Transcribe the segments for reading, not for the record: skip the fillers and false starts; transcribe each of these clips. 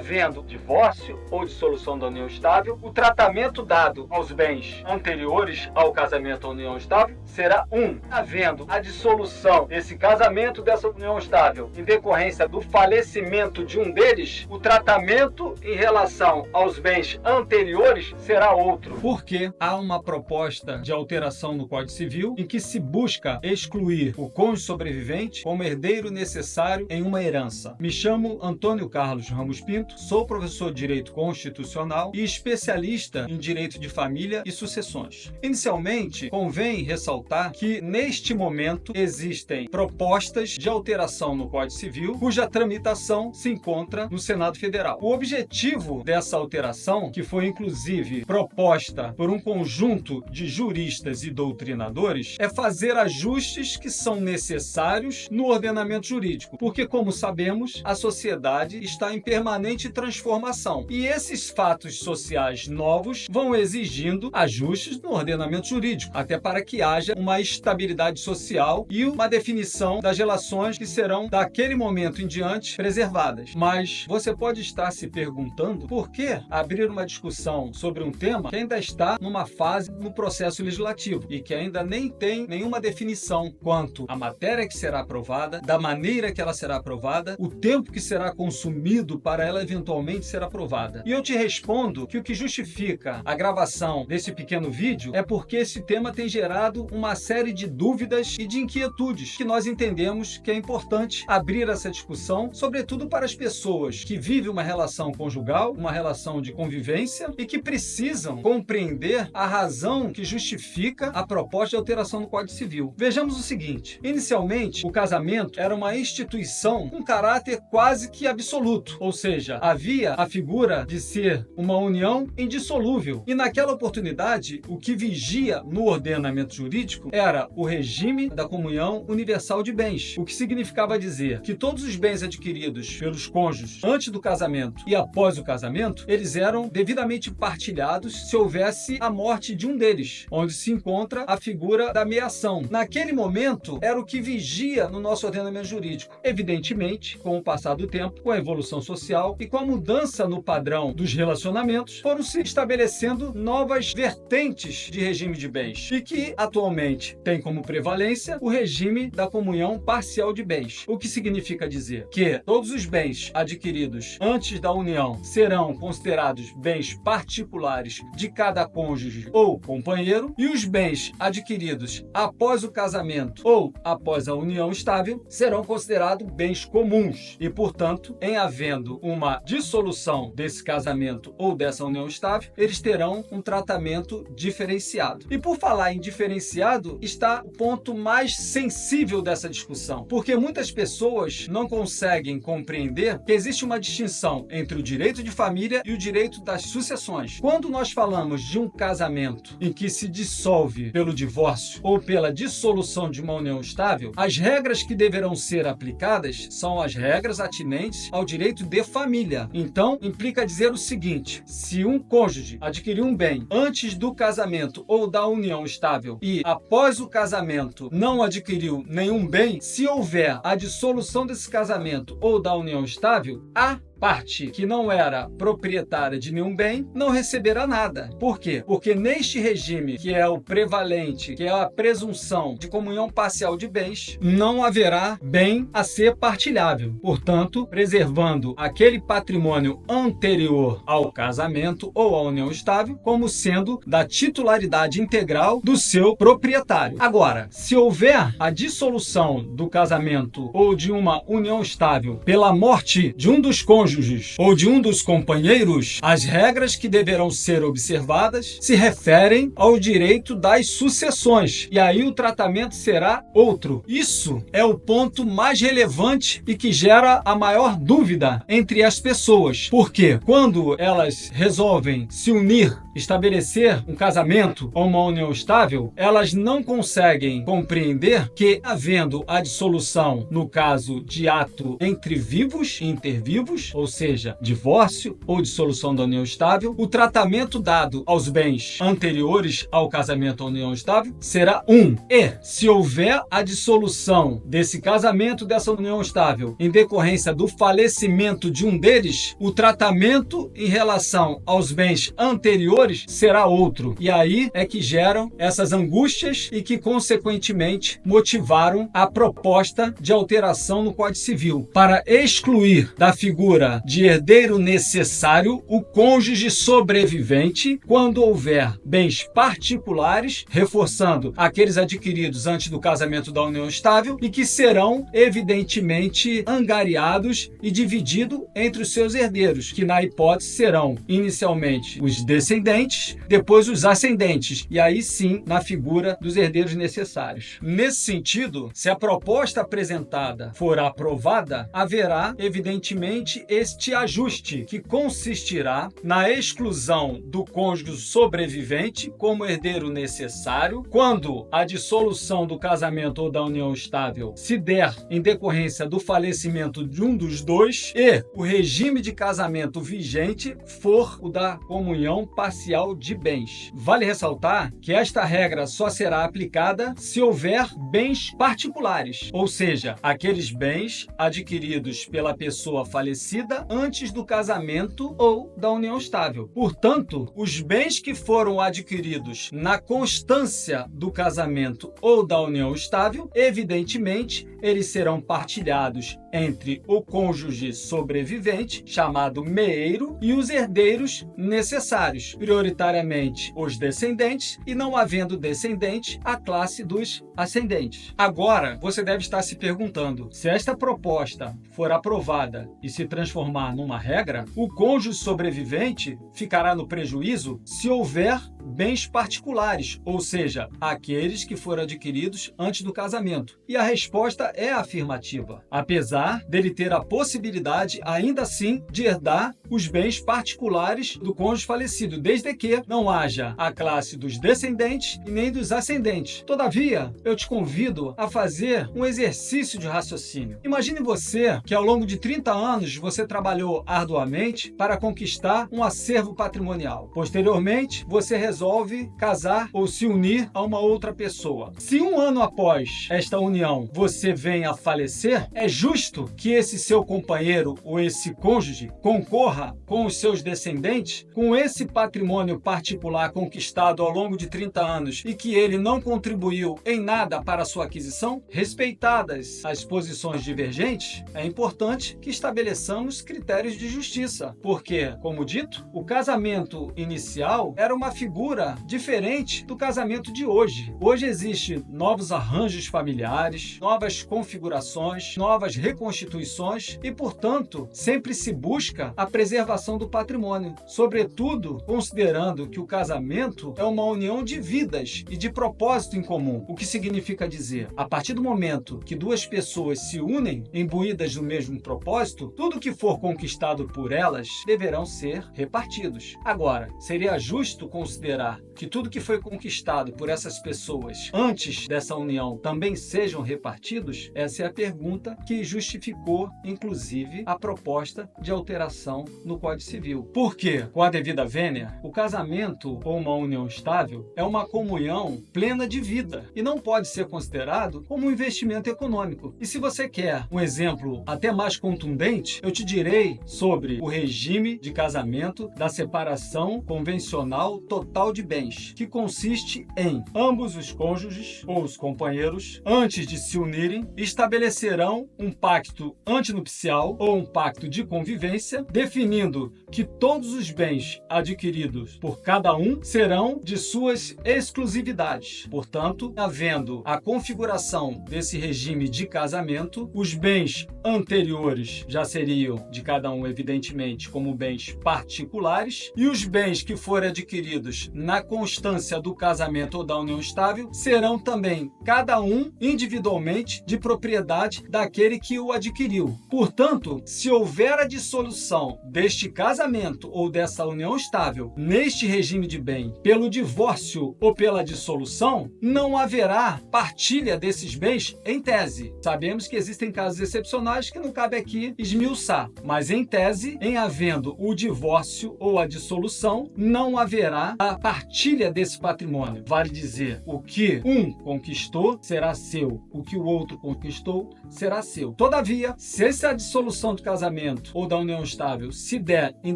havendo divórcio ou dissolução da união estável, o tratamento dado aos bens anteriores ao casamento ou união estável será havendo a dissolução desse casamento, dessa união estável, em decorrência do falecimento de um deles, o tratamento em relação aos bens anteriores será outro. Porque há uma proposta de alteração no Código Civil em que se busca excluir o cônjuge sobrevivente como herdeiro necessário em uma herança. Me chamo Antônio Carlos Ramos Pinto, sou professor de Direito Constitucional e especialista em Direito de Família e Sucessões. Inicialmente, convém ressaltar que, neste momento, existem propostas de alteração no Código Civil, cuja tramitação se encontra no Senado Federal. O objetivo dessa alteração, que foi inclusive proposta por um conjunto de juristas e doutrinadores, é fazer ajustes que são necessários no ordenamento jurídico, porque, como sabemos, a sociedade está em permanente transformação e esses fatos sociais novos vão exigindo ajustes no ordenamento jurídico, até para que haja uma estabilidade social e uma definição das relações que serão, daquele momento em diante, preservadas. Mas você pode estar se perguntando por que abrir uma discussão sobre um tema que ainda está numa fase no processo legislativo e que ainda nem tem nenhuma definição quanto à matéria que será aprovada, da maneira que ela será aprovada, o tempo que será consumido para ela eventualmente ser aprovada. E eu te respondo que o que justifica a gravação desse pequeno vídeo é porque esse tema tem gerado uma série de dúvidas e de inquietudes que nós entendemos que é importante abrir essa discussão, sobretudo para as pessoas que vivem uma relação conjugal, uma relação de convivência e que precisam compreender a razão que justifica a proposta de alteração no Código Civil. Vejamos o seguinte: inicialmente, o casamento era uma instituição com caráter quase que absoluto, ou seja, havia a figura de ser uma união indissolúvel. E naquela oportunidade, o que vigia no ordenamento jurídico era o regime da comunhão universal de bens, o que significava dizer que todos os bens adquiridos pelos cônjuges antes do casamento e após o casamento, eles eram devidamente partilhados se houvesse a morte de um deles, onde se encontra a figura da meação. Naquele momento, era o que vigia no nosso ordenamento jurídico. Evidentemente, com o passar do tempo, com a evolução social e com a mudança no padrão dos relacionamentos, foram se estabelecendo novas vertentes de regime de bens e que, atualmente, tem como prevalência o regime da comunhão parcial de bens. O que significa dizer que todos os bens adquiridos antes da união serão considerados bens particulares de cada cônjuge ou companheiro e os bens adquiridos após o casamento ou após a união estável serão considerados bens comuns e, portanto, em havendo uma dissolução desse casamento ou dessa união estável, eles terão um tratamento diferenciado. E por falar em diferenciado, está o ponto mais sensível dessa discussão, porque muitas pessoas não conseguem compreender que existe uma distinção entre o direito de família e o direito das sucessões. Quando nós falamos de um casamento em que se dissolve pelo divórcio ou pela dissolução de uma união estável, as regras que deverão ser aplicadas são as regras atinentes ao direito de família. Então, implica dizer o seguinte: se um cônjuge adquiriu um bem antes do casamento ou da união estável e após o casamento não adquiriu nenhum bem, se houver a dissolução desse casamento ou da união estável, a parte que não era proprietária de nenhum bem não receberá nada. Por quê? Porque neste regime, que é o prevalente, que é a presunção de comunhão parcial de bens, não haverá bem a ser partilhável. Portanto, preservando aquele patrimônio anterior ao casamento ou à união estável como sendo da titularidade integral do seu proprietário. Agora, se houver a dissolução do casamento ou de uma união estável pela morte de um dos cônjuges ou de um dos companheiros, as regras que deverão ser observadas se referem ao direito das sucessões, e aí o tratamento será outro. Isso é o ponto mais relevante e que gera a maior dúvida entre as pessoas, porque quando elas resolvem se unir estabelecer um casamento ou uma união estável, elas não conseguem compreender que, havendo a dissolução no caso de ato entre vivos e intervivos, ou seja, divórcio ou dissolução da união estável, o tratamento dado aos bens anteriores ao casamento ou união estável será 1. E, se houver a dissolução desse casamento, dessa união estável, em decorrência do falecimento de um deles, o tratamento em relação aos bens anteriores será outro. E aí é que geram essas angústias e que, consequentemente, motivaram a proposta de alteração no Código Civil para excluir da figura de herdeiro necessário o cônjuge sobrevivente quando houver bens particulares, reforçando aqueles adquiridos antes do casamento da união estável e que serão, evidentemente, angariados e divididos entre os seus herdeiros, que na hipótese serão inicialmente os descendentes, depois os ascendentes, e aí sim na figura dos herdeiros necessários. Nesse sentido, se a proposta apresentada for aprovada, haverá evidentemente este ajuste, que consistirá na exclusão do cônjuge sobrevivente como herdeiro necessário quando a dissolução do casamento ou da união estável se der em decorrência do falecimento de um dos dois e o regime de casamento vigente for o da comunhão parcial de bens. Vale ressaltar que esta regra só será aplicada se houver bens particulares, ou seja, aqueles bens adquiridos pela pessoa falecida antes do casamento ou da união estável. Portanto, os bens que foram adquiridos na constância do casamento ou da união estável, evidentemente, eles serão partilhados entre o cônjuge sobrevivente, chamado meeiro, e os herdeiros necessários, prioritariamente os descendentes, e não havendo descendente, a classe dos ascendentes. Agora, você deve estar se perguntando, se esta proposta for aprovada e se transformar numa regra, o cônjuge sobrevivente ficará no prejuízo se houver bens particulares, ou seja, aqueles que foram adquiridos antes do casamento. E a resposta é afirmativa, apesar dele ter a possibilidade, ainda assim, de herdar os bens particulares do cônjuge falecido, desde que não haja a classe dos descendentes e nem dos ascendentes. Todavia, eu te convido a fazer um exercício de raciocínio. Imagine você que ao longo de 30 anos você trabalhou arduamente para conquistar um acervo patrimonial. Posteriormente, você resolve casar ou se unir a uma outra pessoa. Se um ano após esta união você vem a falecer, é justo que esse seu companheiro ou esse cônjuge concorra com os seus descendentes com esse patrimônio particular conquistado ao longo de 30 anos e que ele não contribuiu em nada para a sua aquisição? Respeitadas as posições divergentes, é importante que estabeleçamos critérios de justiça, porque, como dito, o casamento inicial era uma figura diferente do casamento de hoje. Hoje existem novos arranjos familiares, novas configurações, novas reconstituições e, portanto, sempre se busca a preservação do patrimônio, sobretudo considerando que o casamento é uma união de vidas e de propósito em comum. O que significa dizer, a partir do momento que duas pessoas se unem, imbuídas do mesmo propósito, tudo que for conquistado por elas deverão ser repartidos. Agora, seria justo considerar que tudo que foi conquistado por essas pessoas antes dessa união também sejam repartidos? Essa é a pergunta que justificou, inclusive, a proposta de alteração no Código Civil. Porque, com a devida vênia, o casamento ou uma união estável é uma comunhão plena de vida e não pode ser considerado como um investimento econômico. E se você quer um exemplo até mais contundente, eu te direi sobre o regime de casamento da separação convencional total de bens, que consiste em ambos os cônjuges ou os companheiros, antes de se unirem, estabelecerão um pacto antinupcial ou um pacto de convivência, definindo que todos os bens adquiridos por cada um serão de suas exclusividades. Portanto, havendo a configuração desse regime de casamento, os bens anteriores já seriam de cada um, evidentemente, como bens particulares, e os bens que forem adquiridos na constância do casamento ou da união estável serão também, cada um individualmente, de propriedade daquele que o adquiriu. Portanto, se houver a dissolução deste casamento ou dessa união estável neste regime de bem pelo divórcio ou pela dissolução, não haverá partilha desses bens em tese. Sabemos que existem casos excepcionais que não cabe aqui esmiuçar, mas em tese, em havendo o divórcio ou a dissolução, não haverá a partilha desse patrimônio. Vale dizer, o que um conquistou será seu, o que o outro conquistou será seu. Todavia, se essa dissolução do casamento ou da união estável se der em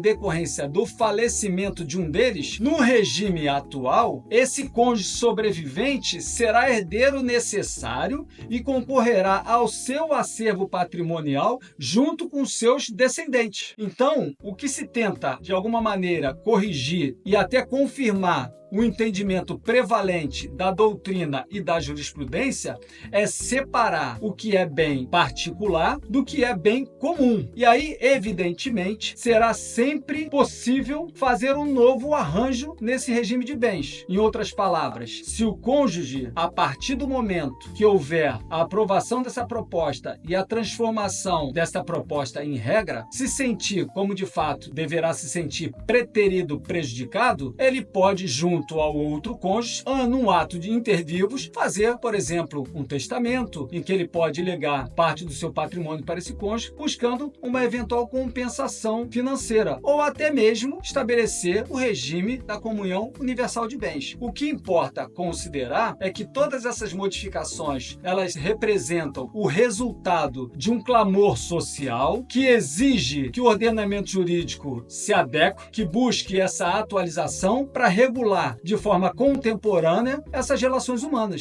decorrência do falecimento de um deles, no regime atual, esse cônjuge sobrevivente será herdeiro necessário e concorrerá ao seu acervo patrimonial junto com seus descendentes. Então, o que se tenta, de alguma maneira, corrigir e até confirmar o entendimento prevalente da doutrina e da jurisprudência é separar o que é bem particular do que é bem comum. E aí, evidentemente, será sempre possível fazer um novo arranjo nesse regime de bens. Em outras palavras, se o cônjuge, a partir do momento que houver a aprovação dessa proposta e a transformação dessa proposta em regra, se sentir, como de fato deverá se sentir, preterido, prejudicado, ele pode, junto ao outro cônjuge, num ato de inter vivos, fazer, por exemplo, um testamento em que ele pode legar parte do seu patrimônio para esse cônjuge, buscando uma eventual compensação financeira, ou até mesmo estabelecer o regime da comunhão universal de bens. O que importa considerar é que todas essas modificações, elas representam o resultado de um clamor social que exige que o ordenamento jurídico se adeque, que busque essa atualização para regular de forma contemporânea essas relações humanas.